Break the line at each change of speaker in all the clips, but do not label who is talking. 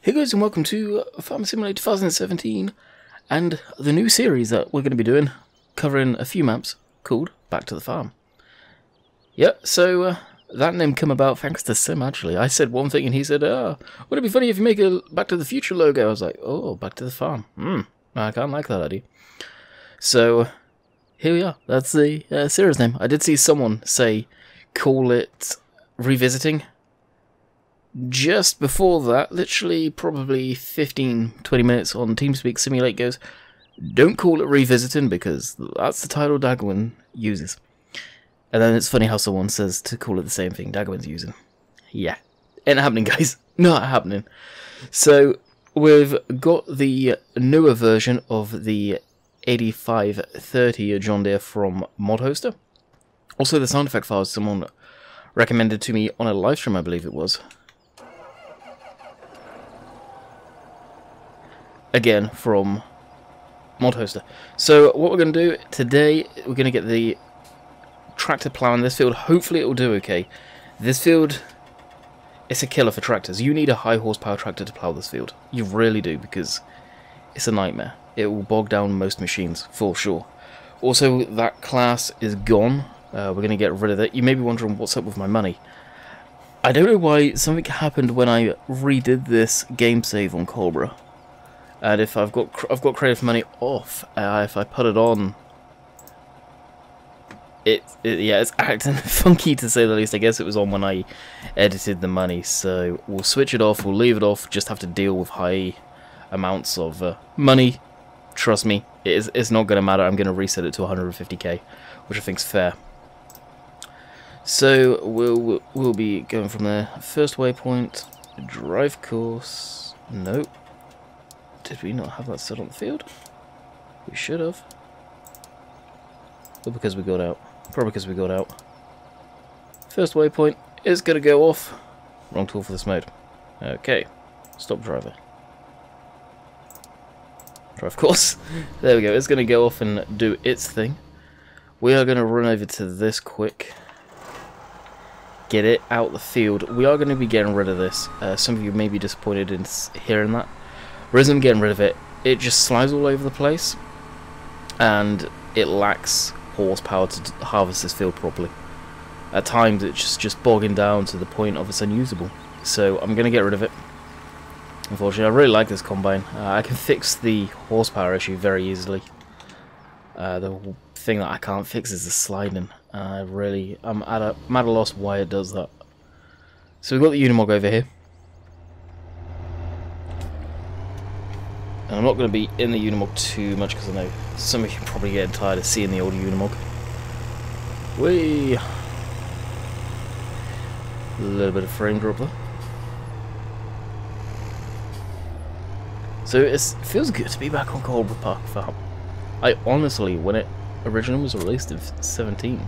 Hey guys, and welcome to Farm Simulator 2017 and the new series that we're going to be doing, covering a few maps called Back to the Farm. Yep, so that name come about thanks to Sim, actually. I said one thing and he said, wouldn't it be funny if you make a Back to the Future logo? I was like, oh, Back to the Farm. I can't like that idea. So, here we are. That's the series name. I did see someone say, call it Revisiting. Just before that, literally probably 15-20 minutes on TeamSpeak, Simulate goes, don't call it Revisiting because that's the title Dagwin uses. And then it's funny how someone says to call it the same thing Dagwin's using. Yeah, ain't happening, guys. Not happening. So, we've got the newer version of the 8530 John Deere from ModHoster. Also, the sound effect files someone recommended to me on a live stream, I believe it was. Again, from ModHoster. So, what we're going to do today, we're going to get the tractor ploughing this field. Hopefully it will do okay. This field, it's a killer for tractors. You need a high horsepower tractor to plough this field. You really do, because it's a nightmare. It will bog down most machines, for sure. Also, that class is gone. We're going to get rid of it. You may be wondering what's up with my money. I don't know why something happened when I redid this game save on coldborough. And if I've got creative money off, if I put it on, yeah, it's acting funky to say the least. I guess it was on when I edited the money, so we'll switch it off. We'll leave it off. Just have to deal with high amounts of money. Trust me, it's not going to matter. I'm going to reset it to 150k, which I think's fair. So we'll be going from there. First waypoint, drive course. Nope. Did we not have that set on the field? We should have. Or because we got out. Probably because we got out. First waypoint is going to go off. Wrong tool for this mode. Okay. Stop driver. Drive course. There we go. It's going to go off and do its thing. We are going to run over to this quick. Get it out the field. We are going to be getting rid of this. Some of you may be disappointed in hearing that. Reason I'm getting rid of it, it just slides all over the place, and it lacks horsepower to harvest this field properly. At times it's just bogging down to the point of it's unusable. So I'm going to get rid of it. Unfortunately, I really like this combine. I can fix the horsepower issue very easily. The thing that I can't fix is the sliding. I'm at a loss why it does that. So we've got the Unimog over here. And I'm not going to be in the Unimog too much because I know some of you are probably getting tired of seeing the old Unimog. Whee! A little bit of frame drop there. So it feels good to be back on Coldborough Park Farm. I honestly, when it originally was released in 17,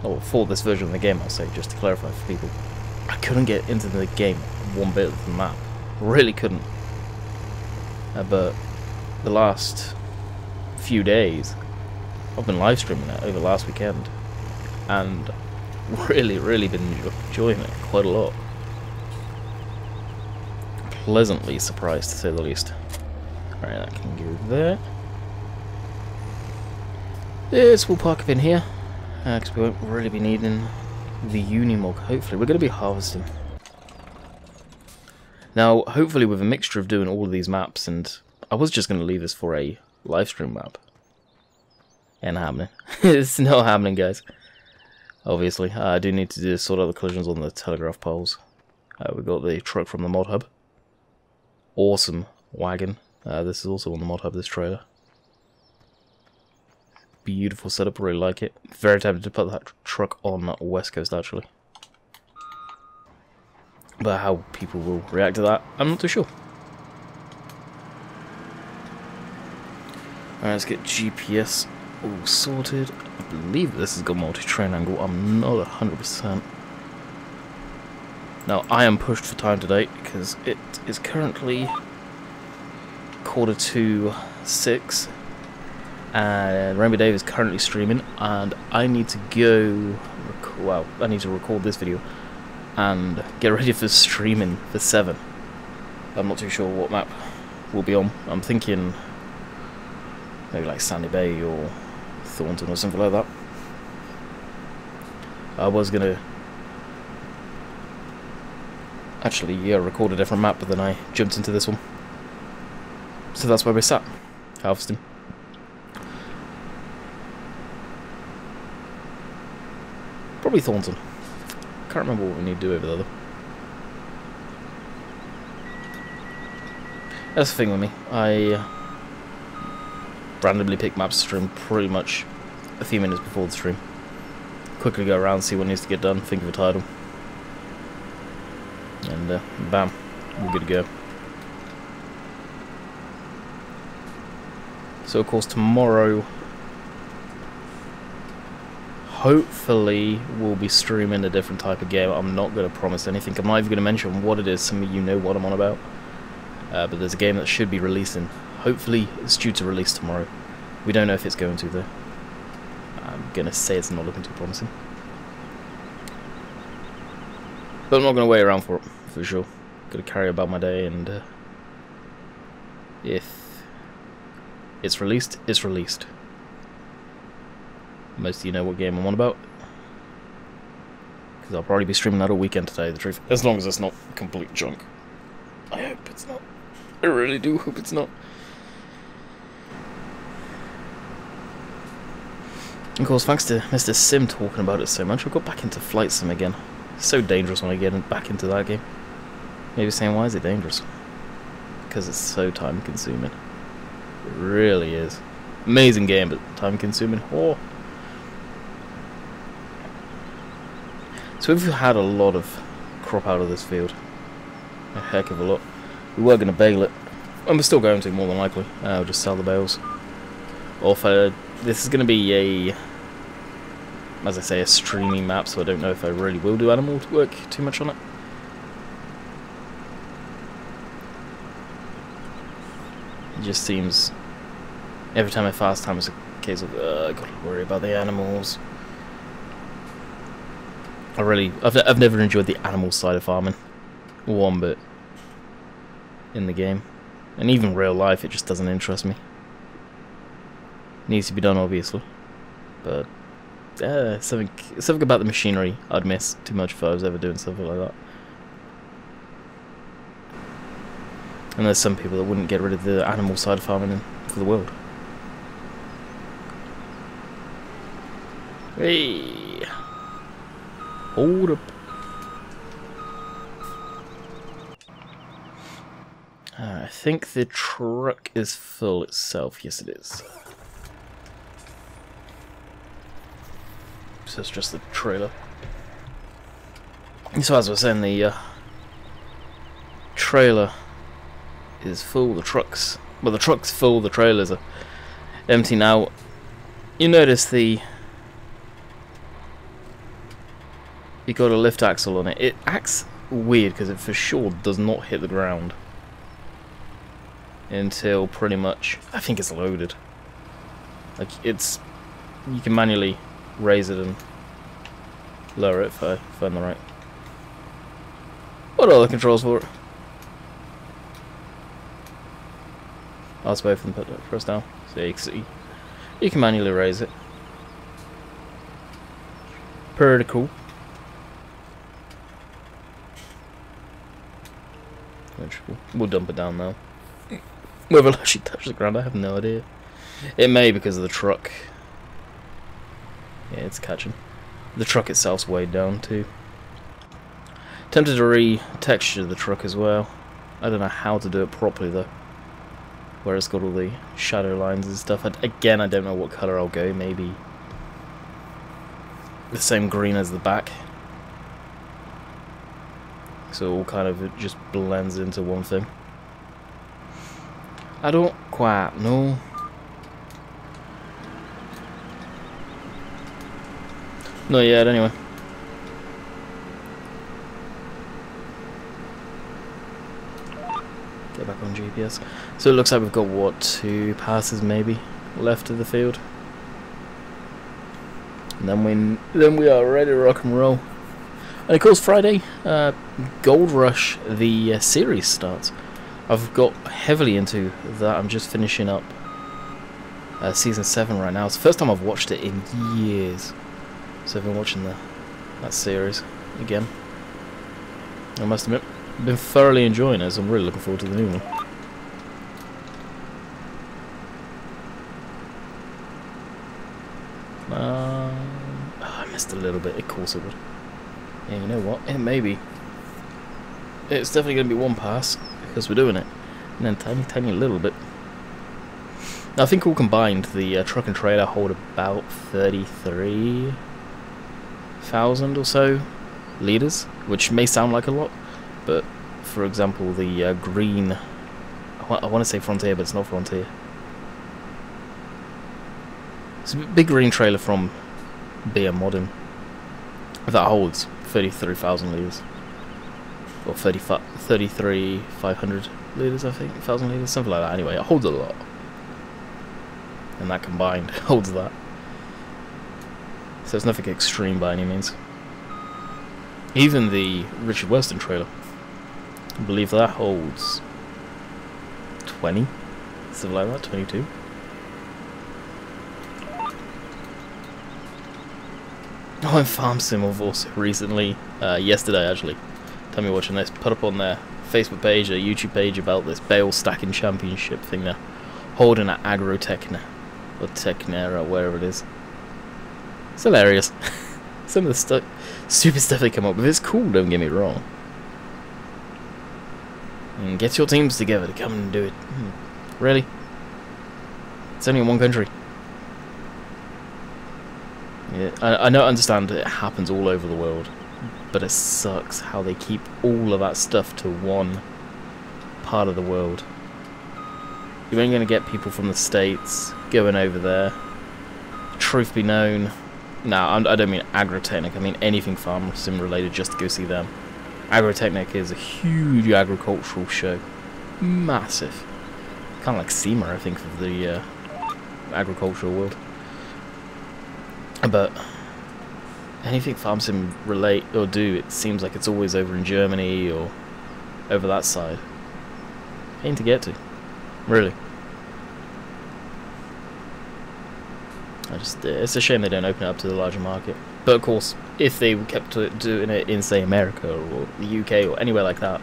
or for this version of the game, I'll say, just to clarify for people, I couldn't get into the game one bit of the map. Really couldn't. But the last few days, I've been live streaming it over last weekend, and really been enjoying it quite a lot. Pleasantly surprised, to say the least. Alright, that can go there. This will park up in here, because we won't really be needing the Unimog, hopefully. We're going to be harvesting. Now, hopefully with a mixture of doing all of these maps, and I was just going to leave this for a live stream map. Ain't happening. It's not happening, guys. Obviously, I do need to sort out the collisions on the telegraph poles. We got the truck from the mod hub. Awesome wagon. This is also on the mod hub, this trailer. Beautiful setup, really like it. Very tempted to put that truck on West Coast, actually. But how people will react to that, I'm not too sure. Alright, let's get GPS all sorted. I believe this has got multi-train angle. I'm not 100%. Now, I am pushed for time today because it is currently 5:45, and Rainbow Dave is currently streaming, and I need to go. Well, I need to record this video and get ready for streaming for 7. I'm not too sure what map we'll be on. I'm thinking maybe like Sandy Bay or Thornton or something like that. I was gonna actually record a different map, but then I jumped into this one. So that's where we sat, harvesting. Probably Thornton. Can't remember what we need to do over there though. That's the thing with me. I randomly pick maps to stream pretty much a few minutes before the stream. Quickly go around, see what needs to get done, think of a title. And bam, we're good to go. So of course tomorrow, hopefully we'll be streaming a different type of game. I'm not going to promise anything. I'm not even going to mention what it is. Some of you know what I'm on about. But there's a game that should be releasing. Hopefully it's due to release tomorrow. We don't know if it's going to though. I'm going to say it's not looking too promising. But I'm not going to wait around for it, for sure. Got to carry about my day, and if it's released, it's released. Most of you know what game I'm on about, because I'll probably be streaming that all weekend to tell you the truth. As long as it's not complete junk. I hope it's not. I really do hope it's not. Of course, thanks to Mr. Sim talking about it so much, I got back into Flight Sim again. It's so dangerous when I get back into that game. Maybe saying, why is it dangerous? Because it's so time consuming. It really is. Amazing game, but time consuming. Oh. So we've had a lot of crop out of this field. A heck of a lot. We were going to bale it, and we're still going to, more than likely. I'll just sell the bales. Or if this is going to be a, as I say, a streaming map, so I don't know if I really will do animal work too much on it. It just seems every time I fast time it's a case of I gotta worry about the animals. I've never enjoyed the animal side of farming one bit in the game, and even real life it just doesn't interest me. It needs to be done obviously, but something about the machinery I'd miss too much if I was ever doing something like that. And there's some people that wouldn't get rid of the animal side of farming for the world. Hey, hold up. I think the truck is full itself. Yes, it is. So it's just the trailer. So as I was saying, the trailer is full. The truck's full. The trailers are empty now. You notice you got a lift axle on it. It acts weird because it for sure does not hit the ground until pretty much I think it's loaded. Like you can manually raise it and lower it if I find the right. What are the controls for it? That's both of them press down. So you can see you can manually raise it. Pretty cool. We'll dump it down now. Whether it'll actually touch the ground, I have no idea. It may because of the truck. Yeah, it's catching. The truck itself's weighed down too. Tempted to re-texture the truck as well. I don't know how to do it properly though. Where it's got all the shadow lines and stuff. Again, I don't know what colour I'll go. Maybe the same green as the back. So it all kind of just blends into one thing. I don't quite know. Not yet, anyway. Get back on GPS. So it looks like we've got, what, 2 passes maybe left of the field. And then we are ready to rock and roll. And of course Friday, Gold Rush, the series starts. I've got heavily into that. I'm just finishing up season 7 right now. It's the first time I've watched it in years. So I've been watching that series again. I must admit, I've been thoroughly enjoying it, so I'm really looking forward to the new one. I missed a little bit, of course it would. Yeah, you know what? It may be. It's definitely going to be one pass, because we're doing it. And then tiny little bit. Now, I think all combined, the truck and trailer hold about 33,000 or so litres, which may sound like a lot, but for example, the green, I want to say Frontier, but it's not Frontier. It's a big green trailer from BM Modern that holds 33,000 litres, or 33,500 litres, I think, 1,000 litres, something like that. Anyway, it holds a lot, and that combined holds that. So it's nothing extreme by any means. Even the Richard Weston trailer, I believe that holds 20, something like that, 22. Oh, and Farm Sim have also recently, yesterday actually, tell me watching this, put up on their Facebook page, a YouTube page about this bale stacking championship thing they're holding at Agrotechna, or Technera, wherever it is. It's hilarious. Some of the stupid stuff they come up with is cool, don't get me wrong. And get your teams together to come and do it. Really? It's only in one country. Yeah, I understand it happens all over the world, but it sucks how they keep all of that stuff to one part of the world. You ain't going to get people from the States going over there. Truth be known, no, I don't mean Agrotechnic, I mean anything Farm Sim related, just to go see them. Agrotechnic is a huge agricultural show. Massive. Kind of like SEMA, I think, for the agricultural world. But anything Farm Sim relate or do, it seems like it's always over in Germany or over that side. Pain to get to, really. It's a shame they don't open it up to the larger market. But of course, if they kept doing it in, say, America or the UK or anywhere like that,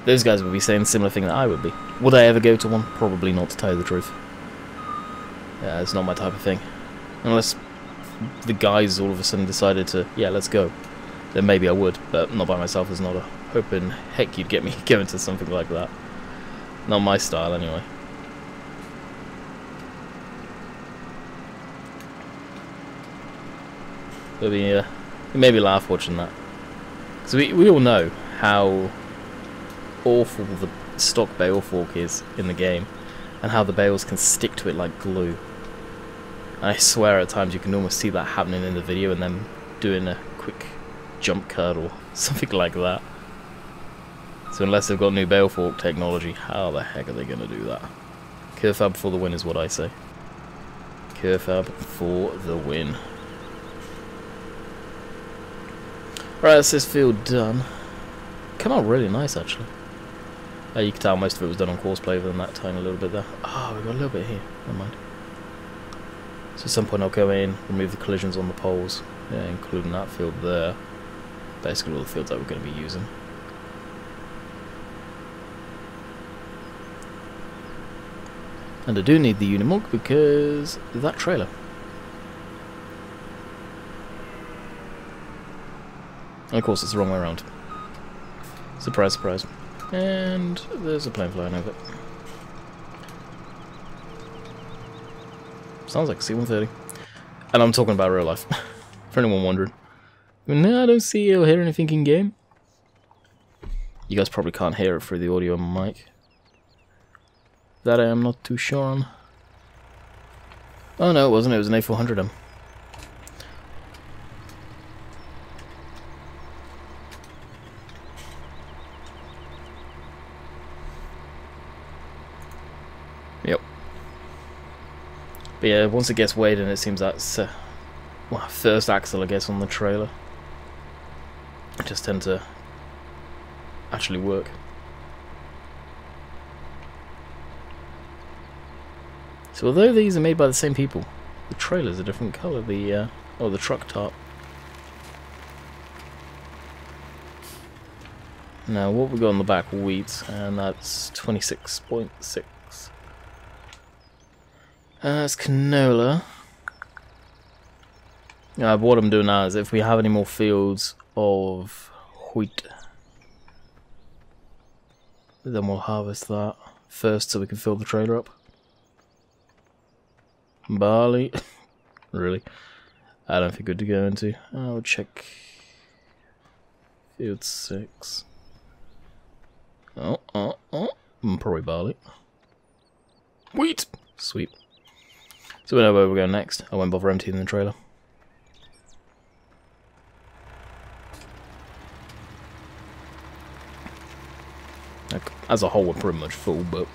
those guys would be saying a similar thing that I would be. Would I ever go to one? Probably not, to tell you the truth. Yeah, it's not my type of thing. Unless the guys all of a sudden decided to, yeah, let's go, then maybe I would, but not by myself. There's not a hope in heck you'd get me going to something like that. Not my style, anyway. But it made me laugh watching that. Because we all know how awful the stock bale fork is in the game, and how the bales can stick to it like glue. I swear at times you can almost see that happening in the video and them doing a quick jump cut or something like that. So unless they've got new bale fork technology, how the heck are they going to do that? Curfab for the win is what I say. Curfab for the win. Right, that's this field done. Come out really nice, actually. You can tell most of it was done on course play than that tiny little bit there. Oh, we've got a little bit here. Never mind. So at some point I'll go in, remove the collisions on the poles, yeah, including that field there. Basically all the fields that we're going to be using. And I do need the Unimog because that trailer. And of course it's the wrong way around. Surprise, surprise. And there's a plane flying over. Sounds like a C-130. And I'm talking about real life, for anyone wondering. No, I don't see or hear anything in game. You guys probably can't hear it through the audio on my mic. That I am not too sure on. Oh no, it wasn't. It was an A400M. Yep. But yeah, once it gets weighed in, it seems that's well, first axle, I guess, on the trailer. I just tend to actually work. So although these are made by the same people, the trailer's a different colour, the truck tarp. Now what we got on the back, wheat, and that's 26.6. That's canola. What I'm doing now is if we have any more fields of wheat, then we'll harvest that first so we can fill the trailer up. Barley. Really? I don't think good to go into. I'll check field 6. Probably barley. Wheat! Sweet. So we know where we're going next. I won't bother emptying the trailer. Like, as a whole, we're pretty much full, but...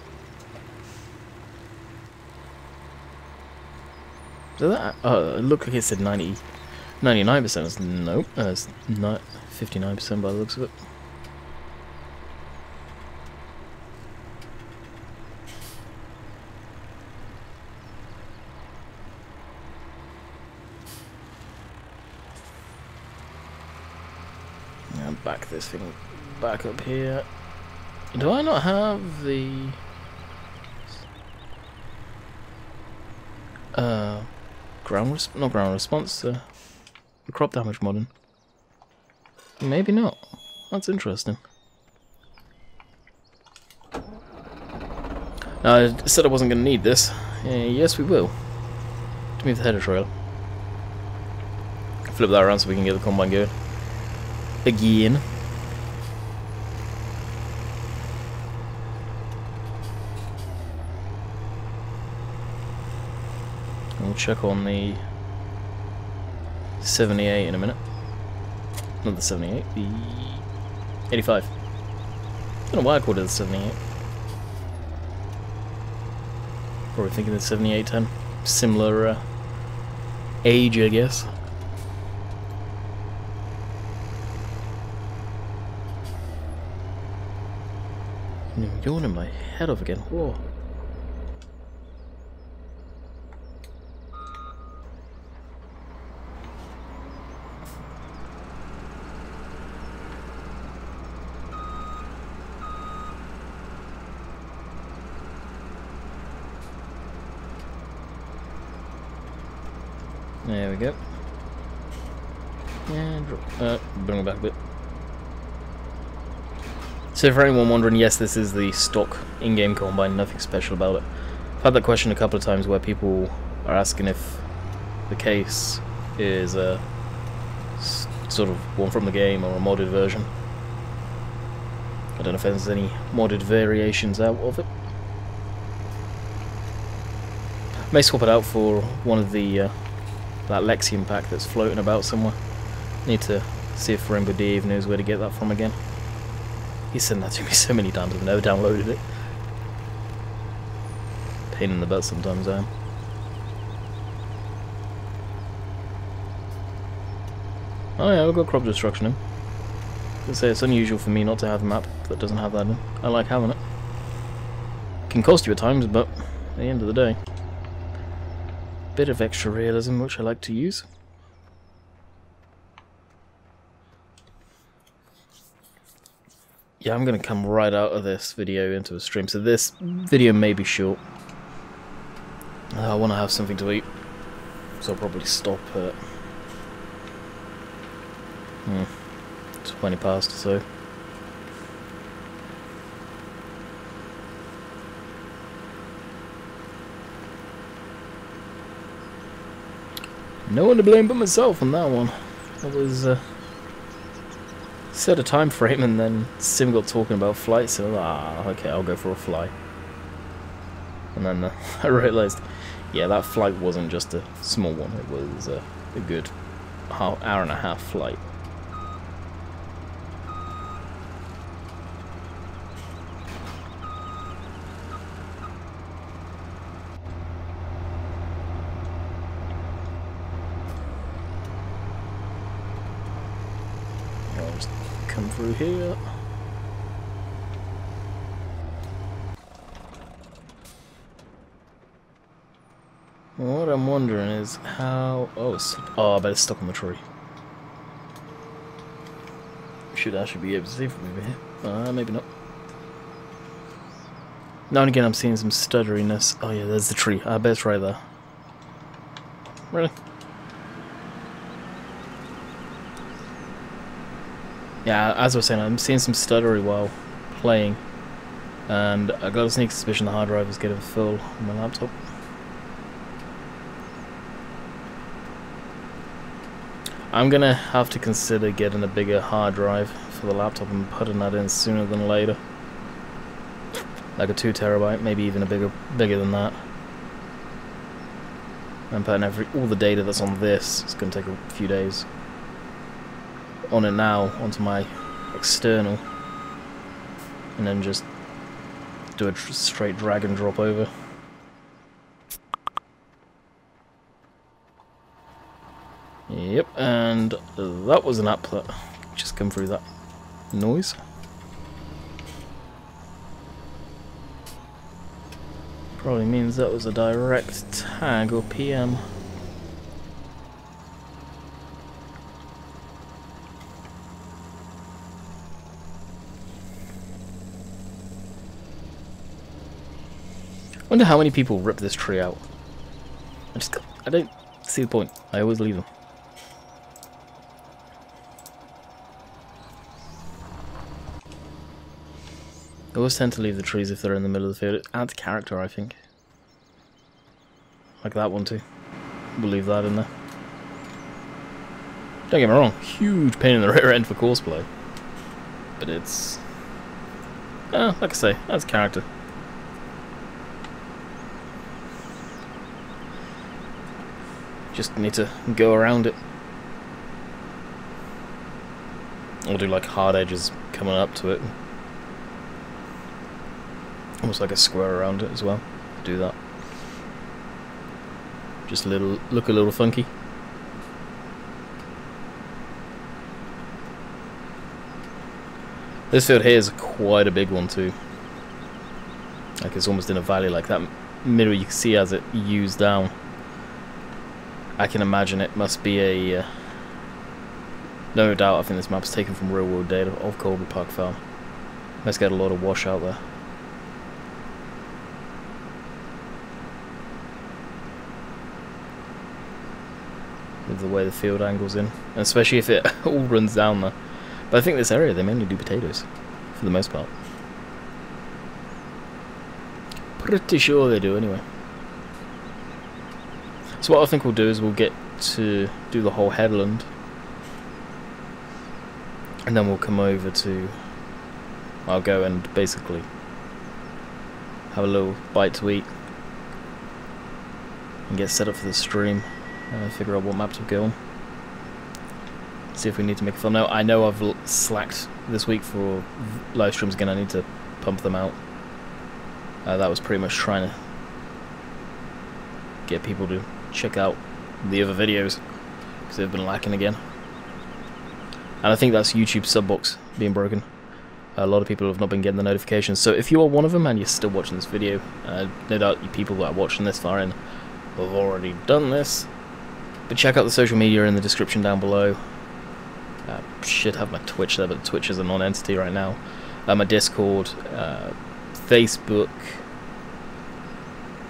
So that... it looked like it said 99%. Nope. It's not 59% by the looks of it. Back this thing back up here. Do I not have the not ground response to the crop damage modding? Maybe not. That's interesting. Now, I said I wasn't going to need this. Yes, we will. To move the header trailer. Flip that around so we can get the combine going. Again. We'll check on the 78 in a minute. Not the 78, the 85. I don't know why I called it the 78. Probably thinking the 7810. Similar age, I guess. I'm yawning my head off again. Whoa. There we go. And bring it back a bit. So for anyone wondering, yes, this is the stock in-game combine, nothing special about it. I've had that question a couple of times where people are asking if the case is a sort of one from the game or a modded version. I don't know if there's any modded variations out of it. I may swap it out for one of the that Lexium pack that's floating about somewhere. Need to see if Rainbow Dave knows where to get that from again. He's sent that to me so many times I've never downloaded it. Pain in the butt sometimes I am. Oh yeah, we've got crop destruction in. I say it's unusual for me not to have a map that doesn't have that in. I like having it. Can cost you at times, but at the end of the day, bit of extra realism which I like to use. Yeah, I'm gonna come right out of this video into a stream, so this video may be short. I want to have something to eat, so I'll probably stop at 20 past or so. No one to blame but myself on that one. I was set a time frame and then Sim got talking about flights, so okay, I'll go for a fly. And then I realised, yeah, that flight wasn't just a small one, it was a good hour and a half flight. I'll just come through here. What I'm wondering is how... Oh, I bet it's stuck on the tree. Should actually be able to see from over here. Maybe not. Now and again I'm seeing some stutteriness. Oh yeah, there's the tree. I bet it's right there. Really? Yeah, as I was saying, I'm seeing some stuttery while playing. And I got a sneak suspicion the hard drive is getting full on my laptop. I'm gonna have to consider getting a bigger hard drive for the laptop and putting that in sooner than later. Like a 2 terabyte, maybe even a bigger than that. And putting all the data that's on this, it's gonna take a few days. On it now, onto my external, and then just do a straight drag and drop over. Yep, and that was an app that just come through that noise. Probably means that was a direct tag or PM. Wonder how many people rip this tree out. I don't see the point. I always leave them. I always tend to leave the trees if they're in the middle of the field. It adds character, I think. Like that one too. We'll leave that in there. Don't get me wrong, huge pain in the rear end for courseplay. But it's... like I say, adds character. Just need to go around it. I'll do like hard edges coming up to it. Almost like a square around it as well. Do that. Just look a little funky. This field here is quite a big one too. Like it's almost in a valley, like that middle you can see as it U's down. I can imagine it must be a... no doubt I think this map's taken from real world data of Coldborough Park Farm. Must get a lot of wash out there. With the way the field angles in, and especially if it all runs down there. But I think this area they mainly do potatoes, for the most part. Pretty sure they do anyway. So what I think we'll do is we'll get to do the whole headland, and then we'll come over to... I'll go and basically have a little bite to eat and get set up for the stream. Figure out what map to go on. See if we need to make a thumbnail. I know I've slacked this week for live streams again. I need to pump them out. That was pretty much trying to get people to check out the other videos because they've been lacking again. And I think that's YouTube sub box being broken. A lot of people have not been getting the notifications. So if you are one of them and you're still watching this video, no doubt you people that are watching this far in have already done this. But check out the social media in the description down below. Should have my Twitch there, but Twitch is a non-entity right now. My Discord, Facebook,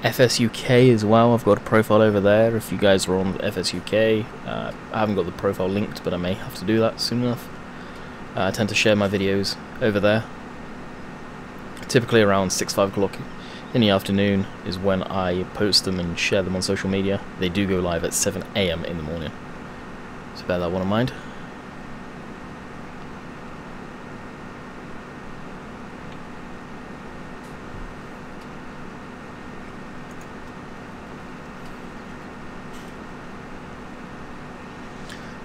FSUK as well. I've got a profile over there if you guys are on FSUK. I haven't got the profile linked, but I may have to do that soon enough. I tend to share my videos over there. Typically around 6-5 o'clock in the afternoon is when I post them and share them on social media. They do go live at 7 AM in the morning, so bear that one in mind.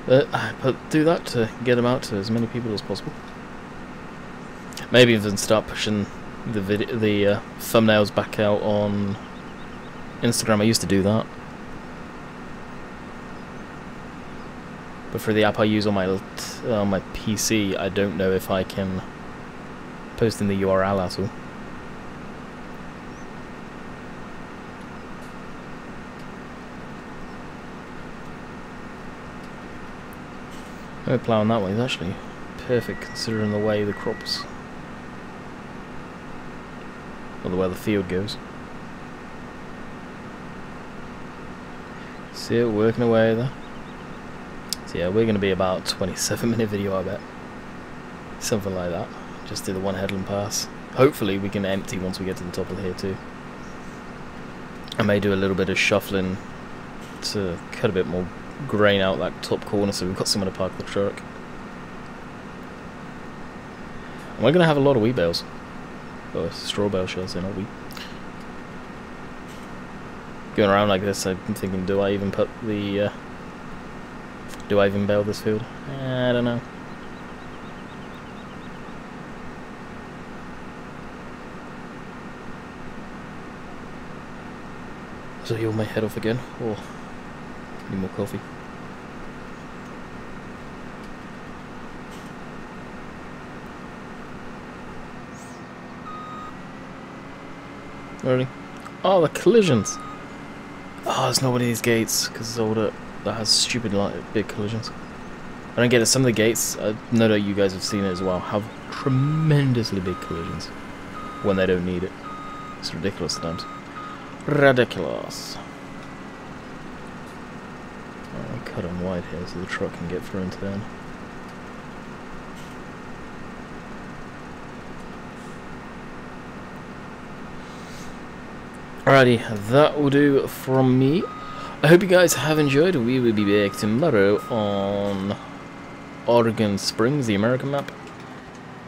But do that to get them out to as many people as possible. Maybe even start pushing the thumbnails back out on Instagram. I used to do that, but for the app I use on my PC, I don't know if I can post in the URL at all. No ploughing that way is actually perfect considering the way the crops, or the way the field goes. See it working away there. So yeah, we're going to be about a 27-minute video, I bet. Something like that. Just do the one headland pass. Hopefully we can empty once we get to the top of here too. I may do a little bit of shuffling to cut a bit more grain out that top corner so we've got somewhere to park the truck. And we're going to have a lot of wheat bales. Or straw bales, shall I say, not wheat. Going around like this, I'm thinking, do I even put the... do I even bale this field? I don't know. So he'll may head off again, or need more coffee. Really? Oh, the collisions! Oh, there's not one of these gates, because it's older, that has stupid, like, big collisions. I don't get it, some of the gates, no doubt you guys have seen it as well, have tremendously big collisions when they don't need it. It's ridiculous at times. Ridiculous. I'll cut them wide here so the truck can get through and turn. Alrighty, that will do from me. I hope you guys have enjoyed. We will be back tomorrow on Oregon Springs, the American map.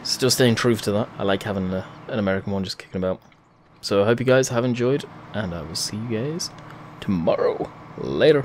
Still staying true to that. I like having an American one just kicking about. So I hope you guys have enjoyed, and I will see you guys tomorrow. Later.